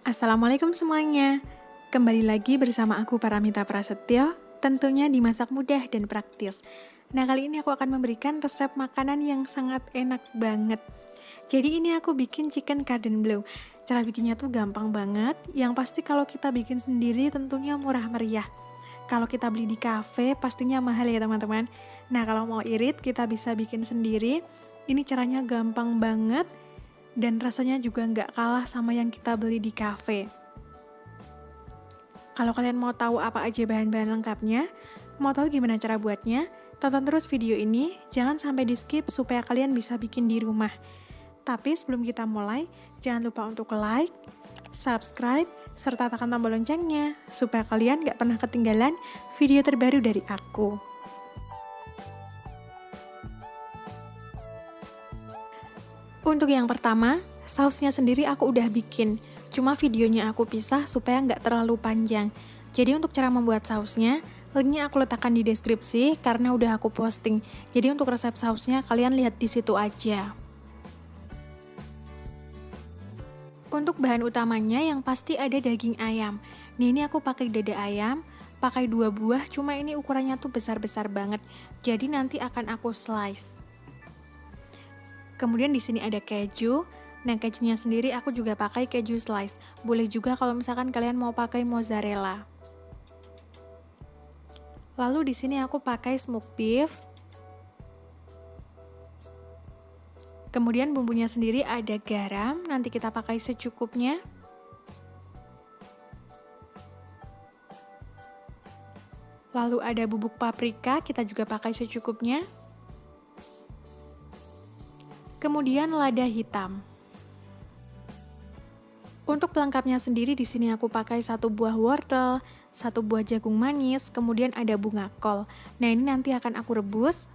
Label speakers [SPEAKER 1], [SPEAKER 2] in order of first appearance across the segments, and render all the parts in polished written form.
[SPEAKER 1] Assalamualaikum semuanya. Kembali lagi bersama aku Paramita Prasetyo, tentunya dimasak mudah dan praktis. Nah, kali ini aku akan memberikan resep makanan yang sangat enak banget. Jadi ini aku bikin chicken cordon bleu. Cara bikinnya tuh gampang banget, yang pasti kalau kita bikin sendiri tentunya murah meriah. Kalau kita beli di kafe pastinya mahal ya teman-teman. Nah, kalau mau irit kita bisa bikin sendiri. Ini caranya gampang banget dan rasanya juga nggak kalah sama yang kita beli di kafe. Kalau kalian mau tahu apa aja bahan-bahan lengkapnya, mau tahu gimana cara buatnya, tonton terus video ini, jangan sampai di skip supaya kalian bisa bikin di rumah. Tapi sebelum kita mulai, jangan lupa untuk like, subscribe, serta tekan tombol loncengnya, supaya kalian nggak pernah ketinggalan video terbaru dari aku. Untuk yang pertama, sausnya sendiri aku udah bikin, cuma videonya aku pisah supaya nggak terlalu panjang. Jadi untuk cara membuat sausnya, linknya aku letakkan di deskripsi karena udah aku posting. Jadi untuk resep sausnya kalian lihat di situ aja. Untuk bahan utamanya yang pasti ada daging ayam. Nih ini aku pakai dada ayam, pakai 2 buah, cuma ini ukurannya tuh besar-besar banget. Jadi nanti akan aku slice. Kemudian di sini ada keju. Nah, kejunya sendiri aku juga pakai keju slice. Boleh juga kalau misalkan kalian mau pakai mozzarella. Lalu di sini aku pakai smoked beef. Kemudian bumbunya sendiri ada garam, nanti kita pakai secukupnya. Lalu ada bubuk paprika, kita juga pakai secukupnya. Kemudian lada hitam. Untuk pelengkapnya sendiri di sini aku pakai 1 buah wortel, 1 buah jagung manis, kemudian ada bunga kol. Nah, ini nanti akan aku rebus.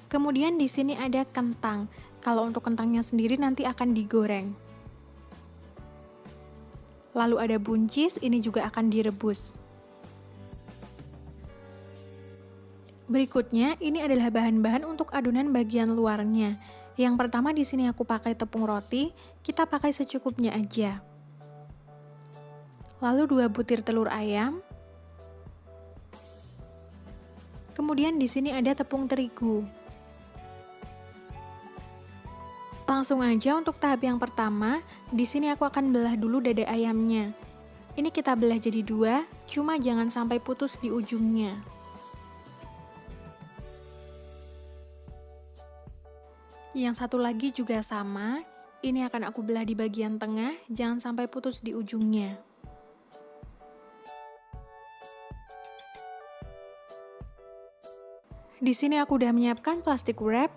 [SPEAKER 1] Kemudian di sini ada kentang. Kalau untuk kentangnya sendiri nanti akan digoreng. Lalu ada buncis, ini juga akan direbus. Berikutnya, ini adalah bahan-bahan untuk adonan bagian luarnya. Yang pertama di sini aku pakai tepung roti, kita pakai secukupnya aja. Lalu 2 butir telur ayam. Kemudian di sini ada tepung terigu. Langsung aja untuk tahap yang pertama, di sini aku akan belah dulu dada ayamnya. Ini kita belah jadi 2, cuma jangan sampai putus di ujungnya. Yang satu lagi juga sama, ini akan aku belah di bagian tengah, jangan sampai putus di ujungnya. Di sini aku udah menyiapkan plastik wrap.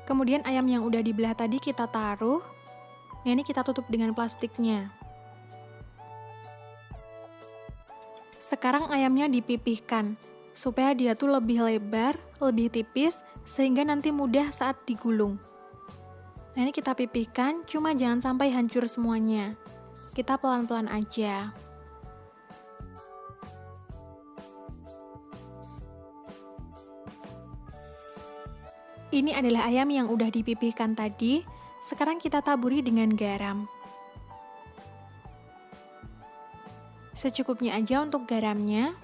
[SPEAKER 1] Kemudian ayam yang udah dibelah tadi kita taruh. Nah, ini kita tutup dengan plastiknya. Sekarang ayamnya dipipihkan, supaya dia tuh lebih lebar, lebih tipis, sehingga nanti mudah saat digulung. Nah, ini kita pipihkan, cuma jangan sampai hancur semuanya. Kita pelan-pelan aja. Ini adalah ayam yang udah dipipihkan tadi, sekarang kita taburi dengan garam. Secukupnya aja untuk garamnya.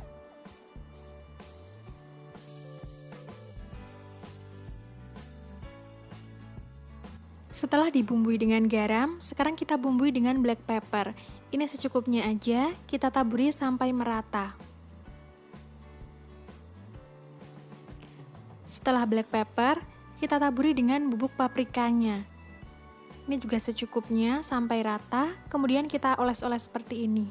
[SPEAKER 1] Setelah dibumbui dengan garam, sekarang kita bumbui dengan black pepper. Ini secukupnya aja, kita taburi sampai merata. Setelah black pepper, kita taburi dengan bubuk paprikanya. Ini juga secukupnya sampai rata, kemudian kita oles-oles seperti ini.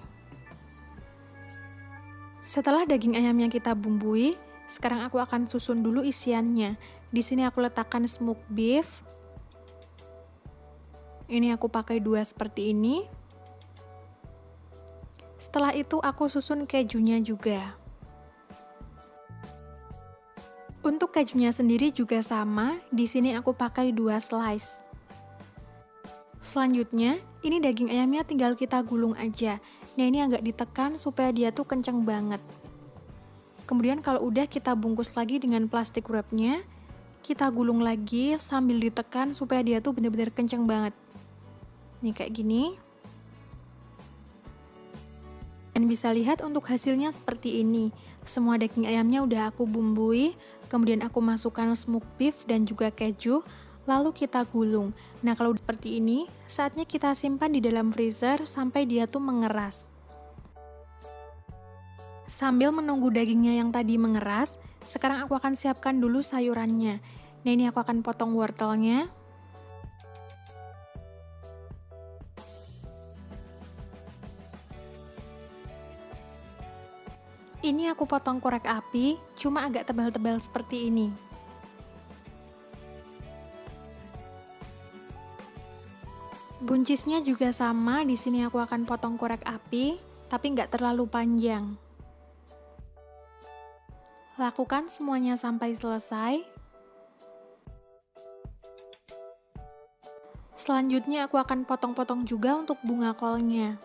[SPEAKER 1] Setelah daging ayam yang kita bumbui, sekarang aku akan susun dulu isiannya. Di sini aku letakkan smoked beef. Ini aku pakai 2 seperti ini. Setelah itu aku susun kejunya juga. Untuk kejunya sendiri juga sama, di sini aku pakai 2 slice. Selanjutnya, ini daging ayamnya tinggal kita gulung aja. Nah, ini agak ditekan supaya dia tuh kenceng banget. Kemudian kalau udah kita bungkus lagi dengan plastik wrapnya, kita gulung lagi sambil ditekan supaya dia tuh bener-bener kenceng banget. Nih kayak gini. Dan bisa lihat untuk hasilnya seperti ini. Semua daging ayamnya udah aku bumbui, kemudian aku masukkan smoked beef dan juga keju, lalu kita gulung. Nah kalau seperti ini, saatnya kita simpan di dalam freezer sampai dia tuh mengeras. Sambil menunggu dagingnya yang tadi mengeras, sekarang aku akan siapkan dulu sayurannya. Nah ini aku akan potong wortelnya. Ini aku potong korek api, cuma agak tebal-tebal seperti ini. Buncisnya juga sama, di sini aku akan potong korek api, tapi nggak terlalu panjang. Lakukan semuanya sampai selesai. Selanjutnya aku akan potong-potong juga untuk bunga kolnya.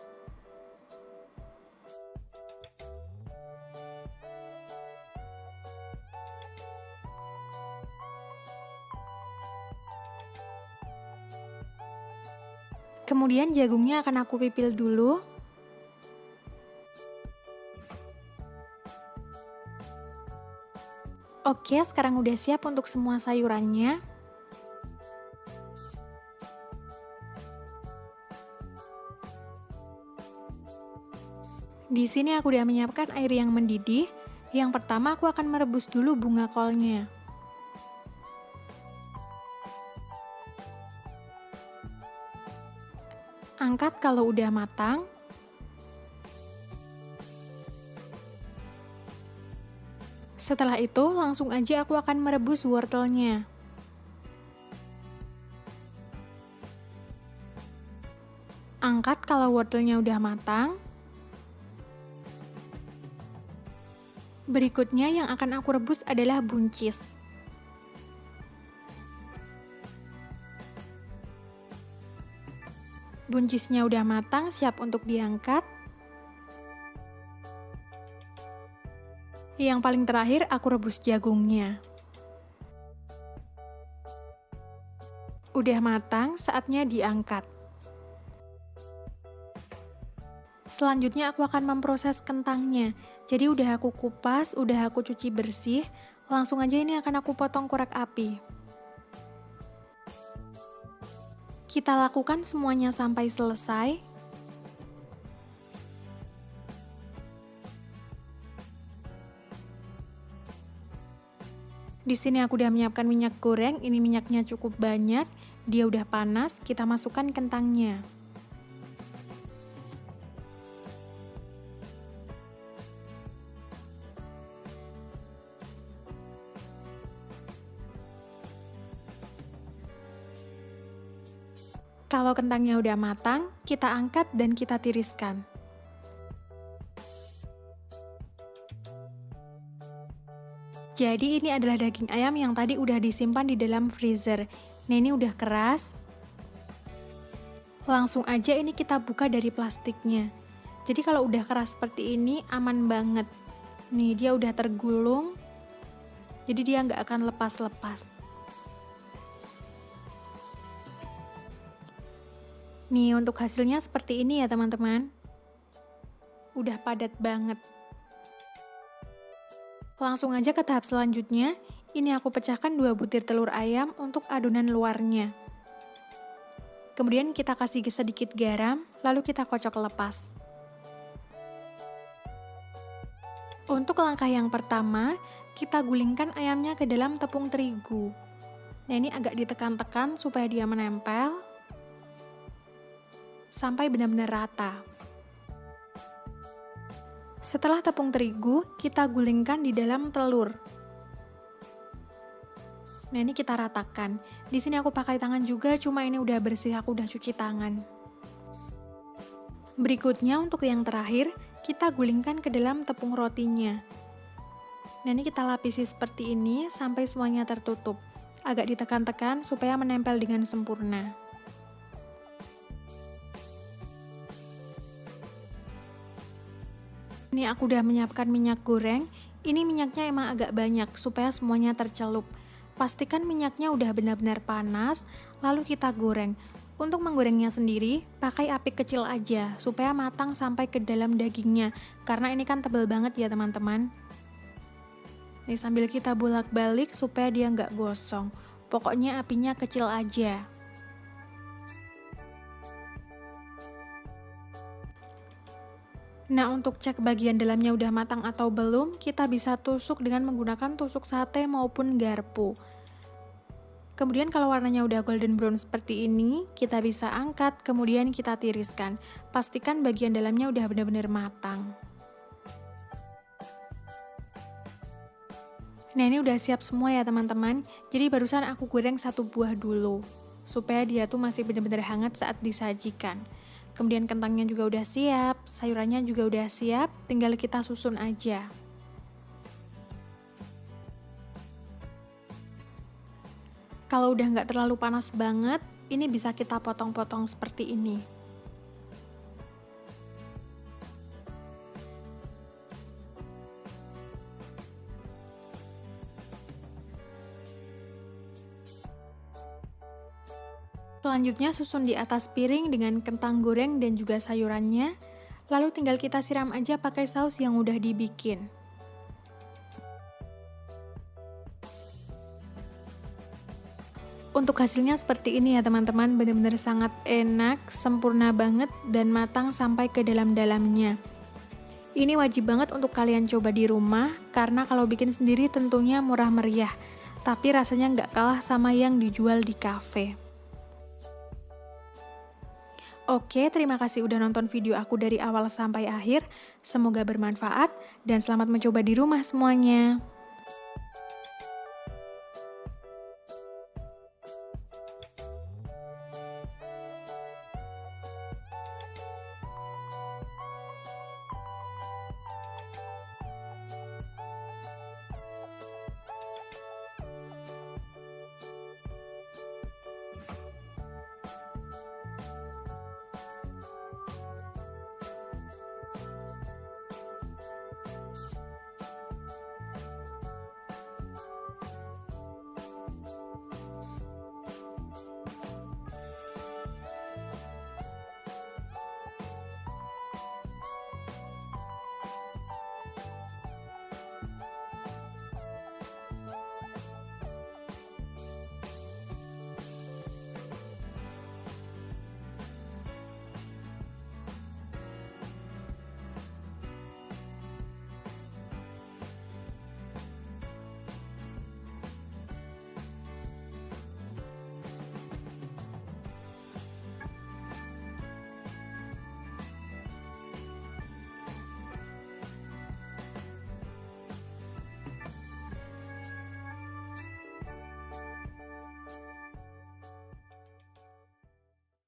[SPEAKER 1] Kemudian jagungnya akan aku pipil dulu. Oke, sekarang udah siap untuk semua sayurannya. Di sini aku udah menyiapkan air yang mendidih. Yang pertama aku akan merebus dulu bunga kolnya. Angkat kalau udah matang. Setelah itu, langsung aja aku akan merebus wortelnya. Angkat kalau wortelnya udah matang. Berikutnya yang akan aku rebus adalah buncis. Buncisnya udah matang, siap untuk diangkat. Yang paling terakhir aku rebus jagungnya. Udah matang, saatnya diangkat. Selanjutnya aku akan memproses kentangnya. Jadi udah aku kupas, udah aku cuci bersih. Langsung aja ini akan aku potong korek api. Kita lakukan semuanya sampai selesai. Di sini aku udah menyiapkan minyak goreng, ini minyaknya cukup banyak. Dia udah panas, kita masukkan kentangnya. Kalau kentangnya udah matang, kita angkat dan kita tiriskan. Jadi ini adalah daging ayam yang tadi udah disimpan di dalam freezer. Nah ini udah keras. Langsung aja ini kita buka dari plastiknya. Jadi kalau udah keras seperti ini aman banget. Nih dia udah tergulung. Jadi dia nggak akan lepas-lepas. Nih untuk hasilnya seperti ini ya teman-teman. Udah padat banget. Langsung aja ke tahap selanjutnya. Ini aku pecahkan 2 butir telur ayam untuk adonan luarnya. Kemudian kita kasih sedikit garam, lalu kita kocok lepas. Untuk langkah yang pertama, kita gulingkan ayamnya ke dalam tepung terigu. Nah ini agak ditekan-tekan supaya dia menempel. Sampai benar-benar rata. Setelah tepung terigu, kita gulingkan di dalam telur. Nah, ini kita ratakan. Di sini aku pakai tangan juga, cuma ini udah bersih, aku udah cuci tangan. Berikutnya untuk yang terakhir, kita gulingkan ke dalam tepung rotinya. Nah, ini kita lapisi seperti ini sampai semuanya tertutup. Agak ditekan-tekan supaya menempel dengan sempurna. Ini aku udah menyiapkan minyak goreng. Ini minyaknya emang agak banyak supaya semuanya tercelup. Pastikan minyaknya udah benar-benar panas, lalu kita goreng. Untuk menggorengnya sendiri, pakai api kecil aja supaya matang sampai ke dalam dagingnya. Karena ini kan tebal banget ya teman-teman. Nih sambil kita bolak-balik supaya dia nggak gosong. Pokoknya apinya kecil aja. Nah, untuk cek bagian dalamnya udah matang atau belum, kita bisa tusuk dengan menggunakan tusuk sate maupun garpu. Kemudian kalau warnanya udah golden brown seperti ini, kita bisa angkat, kemudian kita tiriskan. Pastikan bagian dalamnya udah benar-benar matang. Nah, ini udah siap semua ya teman-teman. Jadi barusan aku goreng satu buah dulu, supaya dia tuh masih benar-benar hangat saat disajikan. Kemudian kentangnya juga udah siap, sayurannya juga udah siap, tinggal kita susun aja. Kalau udah nggak terlalu panas banget, ini bisa kita potong-potong seperti ini. Selanjutnya susun di atas piring dengan kentang goreng dan juga sayurannya. Lalu tinggal kita siram aja pakai saus yang udah dibikin. Untuk hasilnya seperti ini ya teman-teman, benar-benar sangat enak, sempurna banget dan matang sampai ke dalam-dalamnya. Ini wajib banget untuk kalian coba di rumah, karena kalau bikin sendiri tentunya murah meriah. Tapi rasanya nggak kalah sama yang dijual di cafe. Oke, terima kasih udah nonton video aku dari awal sampai akhir. Semoga bermanfaat dan selamat mencoba di rumah semuanya.